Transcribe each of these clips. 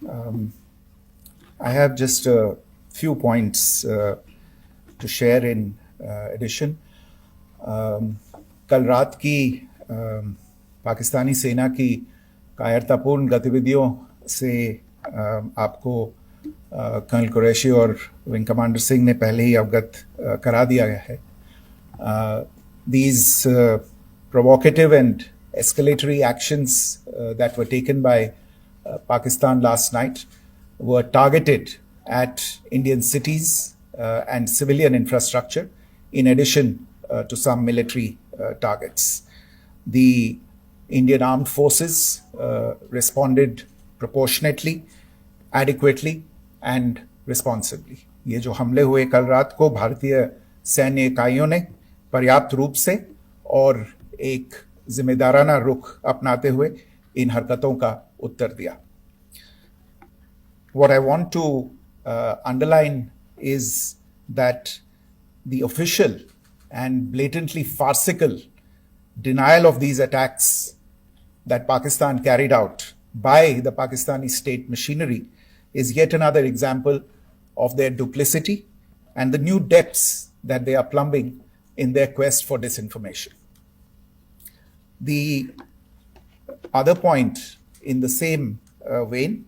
I have just a few points to share in addition. कल रात की पाकिस्तानी सेना की कायरतापूर्ण गतिविधियों से आपको कर्नल कुरैशी और विंग कमांडर सिंह ने पहले ही अवगत करा दिया गया है. These provocative and escalatory actions that were taken by Pakistan last night were targeted at Indian cities and civilian infrastructure, in addition to some military targets. The Indian armed forces responded proportionately, adequately and responsibly. ये जो हमले हुए कल रात को भारतीय सैन्य इकाइयों ने पर्याप्त रूप से और एक जिम्मेदाराना रुख अपनाते हुए इन हरकतों का उत्तर दिया. What I want to underline is that the official and blatantly farcical denial of these attacks that Pakistan carried out by the Pakistani state machinery is yet another example of their duplicity and the new depths that they are plumbing in their quest for disinformation. The other point in the same vein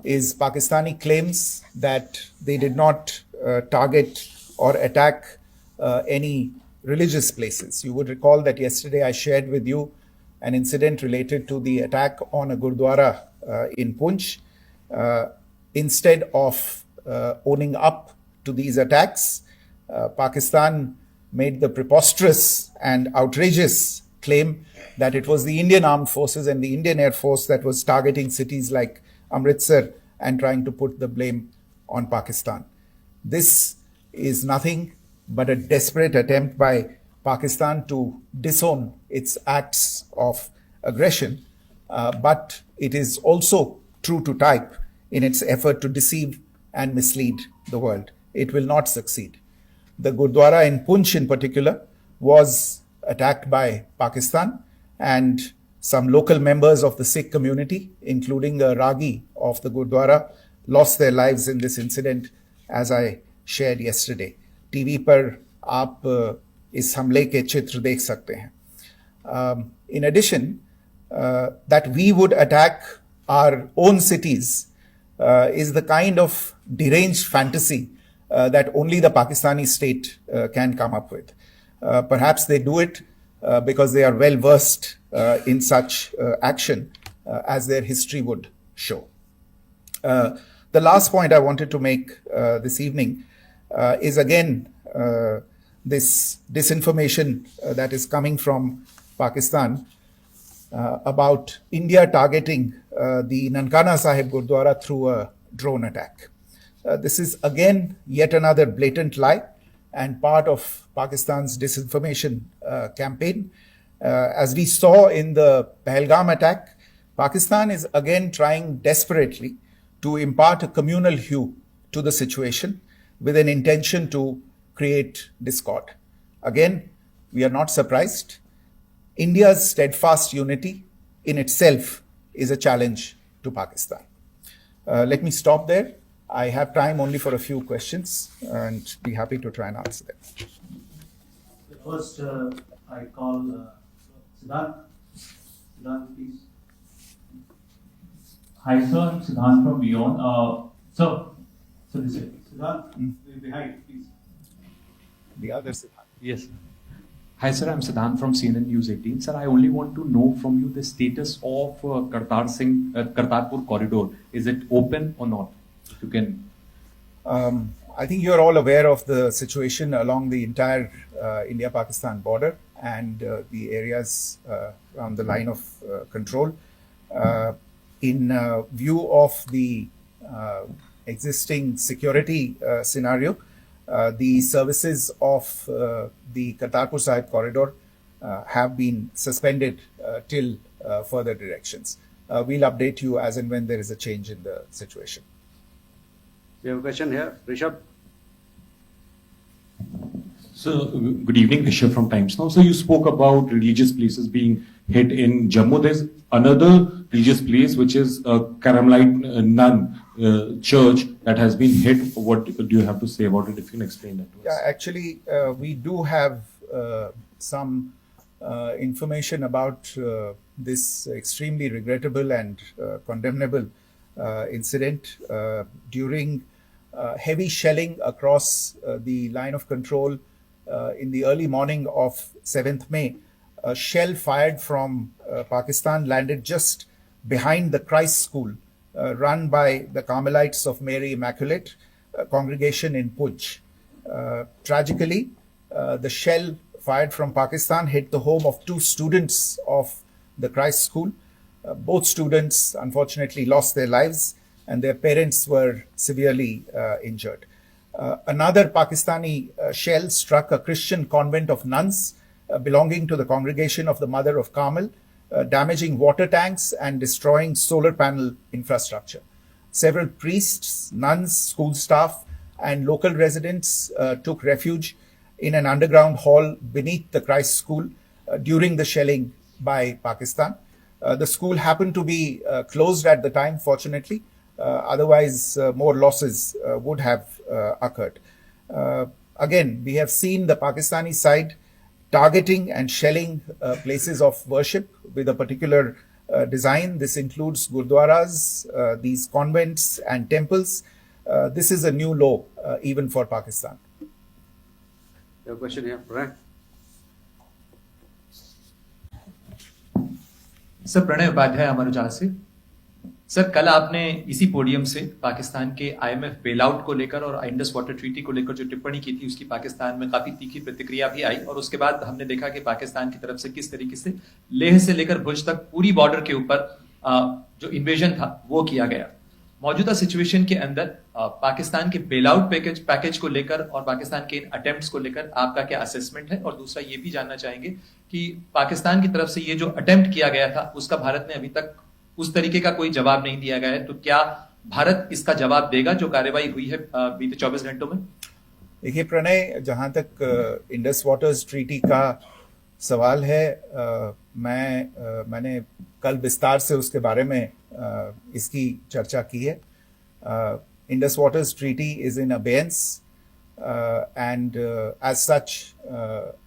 is Pakistani claims that they did not target or attack any religious places. You would recall that yesterday I shared with you an incident related to the attack on a Gurdwara in Punch. Instead of owning up to these attacks, Pakistan made the preposterous and outrageous claim that it was the Indian Armed Forces and the Indian Air Force that was targeting cities like Amritsar and trying to put the blame on Pakistan. This is nothing but a desperate attempt by Pakistan to disown its acts of aggression, but it is also true to type in its effort to deceive and mislead the world. It will not succeed. The Gurdwara in Punch in particular was attacked by Pakistan, and some local members of the Sikh community, including a Ragi of the Gurdwara, lost their lives in this incident, as I shared yesterday. TV पर आप इस हमले के चित्र देख सकते हैं. In addition, that we would attack our own cities is the kind of deranged fantasy that only the Pakistani state can come up with. Perhaps they do it because they are well versed in such action, as their history would show. The last point I wanted to make this evening is again this disinformation that is coming from Pakistan about India targeting the Nankana Sahib Gurdwara through a drone attack. This is again yet another blatant lie and part of Pakistan's disinformation campaign. As we saw in the Pahalgam attack, Pakistan is again trying desperately to impart a communal hue to the situation with an intention to create discord. Again, we are not surprised. India's steadfast unity in itself is a challenge to Pakistan. Let me stop there. I have time only for a few questions and be happy to try and answer them. First, I call Siddharth. Siddharth, please. Hi, sir. I'm Siddharth from Beyond. So this is Siddharth, behind, please. The other Siddharth. yes. Hi, sir. I'm Siddharth from CNN News 18. Sir, I only want to know from you the status of Kartarpur corridor. Is it open or not? If you can. I think you're all aware of the situation along the entire India-Pakistan border and the areas around the line of control. In view of the existing security scenario, the services of the Kartarpur Sahib corridor have been suspended till further directions. We'll update you as and when there is a change in the situation. We have a question here, Rishabh. So, good evening, Rishabh from Times Now. So, you spoke about religious places being hit in Jammu. There's another religious place which is a Carmelite nun church that has been hit. What do you have to say about it? If you can explain that to us. Yeah, actually, we do have some information about this extremely regrettable and condemnable incident during heavy shelling across the line of control in the early morning of 7th May. A shell fired from Pakistan landed just behind the Christ School run by the Carmelites of Mary Immaculate congregation in Puj. Tragically, the shell fired from Pakistan hit the home of 2 students of the Christ School. Both students unfortunately lost their lives and their parents were severely injured. Another Pakistani shell struck a Christian convent of nuns belonging to the congregation of the Mother of Carmel, damaging water tanks and destroying solar panel infrastructure. Several priests, nuns, school staff, and local residents took refuge in an underground hall beneath the Christ School during the shelling by Pakistan. The school happened to be closed at the time, fortunately. Otherwise, more losses would have occurred. Again, we have seen the Pakistani side targeting and shelling places of worship with a particular design. This includes gurdwaras, these convents and temples. This is a new low even for Pakistan. Your question here, right? Sir Pranay Upadhyay Amar Ujala से। Sir कल आपने इसी podium से पाकिस्तान के IMF bailout को लेकर और Indus water treaty को लेकर जो टिप्पणी की थी उसकी पाकिस्तान में काफी तीखी प्रतिक्रिया भी आई और उसके बाद हमने देखा कि पाकिस्तान की तरफ से किस तरीके से लेह से लेकर भुज तक पूरी बॉर्डर के ऊपर जो इन्वेजन था वो किया गया। मौजूदा सिचुएशन के अंदर पाकिस्तान के बेलआउट पैकेज को लेकर और पाकिस्तान के इन अटेम्प्ट्स को लेकर आपका क्या असेसमेंट है? और दूसरा ये भी जानना चाहेंगे कि पाकिस्तान की तरफ से ये जो अटेम्प्ट किया गया था उसका भारत ने अभी तक उस तरीके का कोई जवाब नहीं दिया गया है, तो क्या भारत इसका जवाब देगा जो कार्रवाई हुई है बीते 24 घंटों में? देखिए प्रणय, जहां तक इंडस वाटर्स ट्रीटी का सवाल है, मैंने कल विस्तार से उसके बारे में इसकी चर्चा की है. Indus waters treaty is in abeyance and as such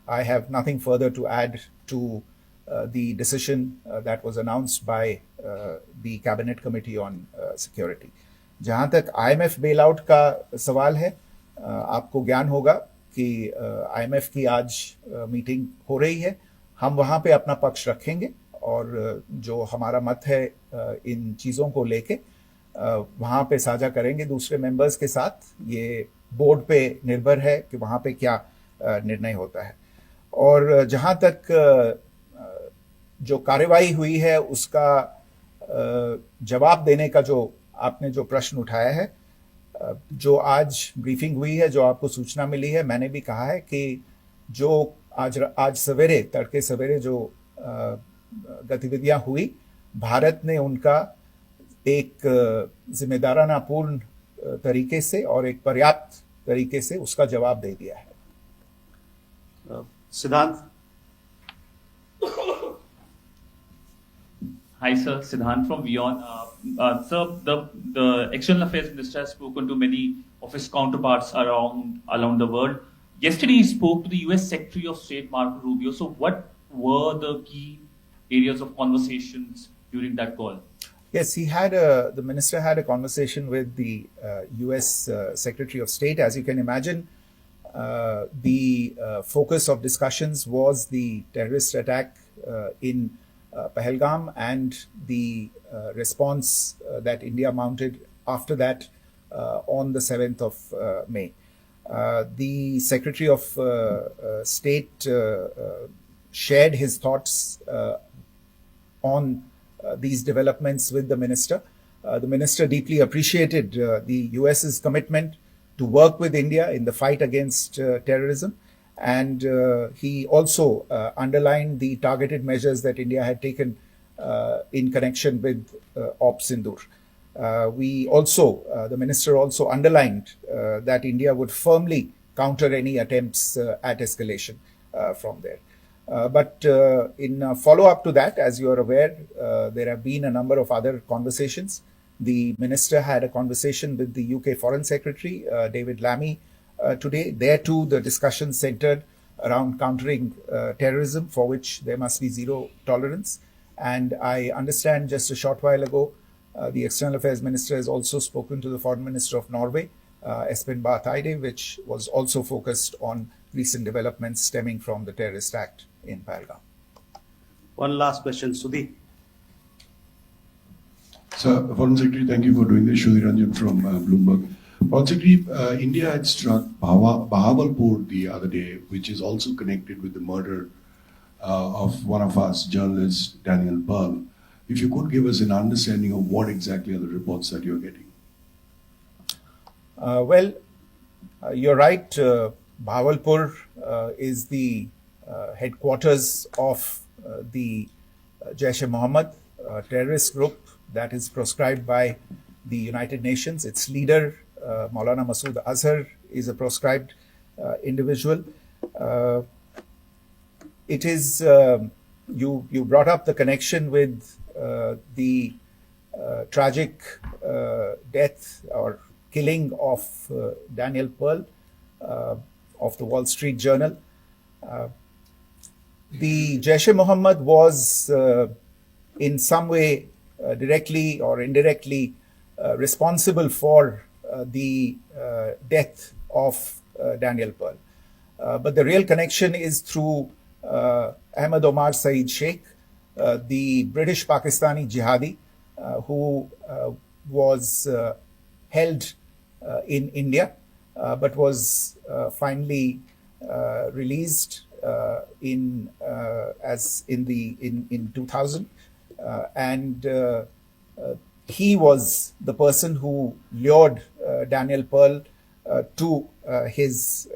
I have nothing further to add to the decision that was announced by the cabinet committee on security. जहां तक IMF bailout का सवाल है, आपको ज्ञान होगा कि IMF की आज मीटिंग हो रही है. हम वहां पे अपना पक्ष रखेंगे और जो हमारा मत है इन चीजों को लेके वहां पे साझा करेंगे दूसरे मेंबर्स के साथ. ये बोर्ड पे निर्भर है कि वहां पे क्या निर्णय होता है. और जहां तक जो कार्यवाही हुई है उसका जवाब देने का जो आपने जो प्रश्न उठाया है, जो आज ब्रीफिंग हुई है, जो आपको सूचना मिली है, मैंने भी कहा है कि जो आज सवेरे तड़के सवेरे जो गतिविधियां हुई, भारत ने उनका एक जिम्मेदाराना पूर्ण तरीके से और एक पर्याप्त तरीके से उसका जवाब दे दिया है. Siddhant. Hi, sir. Siddhant from Vion. Sir, the External Affairs Minister has spoken to many of his counterparts around the world. Yesterday, he spoke to the U.S. Secretary of State Marco Rubio. So, what were the key areas of conversations during that call? Yes, the minister had a conversation with the U.S. Secretary of State. As you can imagine, the focus of discussions was the terrorist attack in Pahalgam and the response that India mounted after that on the 7th of May. The Secretary of State shared his thoughts on these developments with the minister. The minister deeply appreciated the US's commitment to work with India in the fight against terrorism, and he also underlined the targeted measures that India had taken in connection with Op Sindoor. The minister also underlined that India would firmly counter any attempts at escalation from there. But in follow-up to that, as you are aware, there have been a number of other conversations. The minister had a conversation with the UK Foreign Secretary, David Lammy, today. There too, the discussion centered around countering terrorism, for which there must be zero tolerance. And I understand just a short while ago, the External Affairs Minister has also spoken to the Foreign Minister of Norway, Espen Barth Eide, which was also focused on recent developments stemming from the terrorist act in Pahalgam. One last question, Sudhi. Sir, Foreign Secretary, thank you for doing this. Sudhi Ranjan from Bloomberg. Foreign Secretary, India had struck Bahawalpur the other day, which is also connected with the murder of one of us, journalist Daniel Pearl. If you could give us an understanding of what exactly are the reports that you're getting. Well, you're right. Bahawalpur is the headquarters of the Jaish-e-Mohammed terrorist group that is proscribed by the United Nations. Its leader, Maulana Masood Azhar, is a proscribed individual. It is, you brought up the connection with the tragic death or killing of Daniel Pearl of the Wall Street Journal. The Jaish-e-Mohammed was in some way directly or indirectly responsible for the death of Daniel Pearl. But the real connection is through Ahmed Omar Saeed Sheikh, the British Pakistani jihadi who was held in India but was finally released in 2000, and he was the person who lured Daniel Pearl to his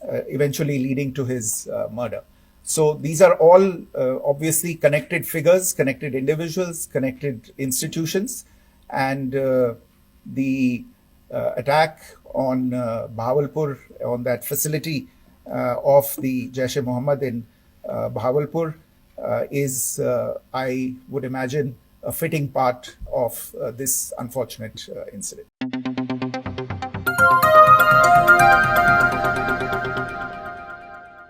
eventually leading to his murder. So these are all obviously connected figures, connected individuals, connected institutions, and the attack on Bahawalpur, on that facility of the Jaish-e-Mohammed in Bahawalpur is, I would imagine, a fitting part of this unfortunate incident.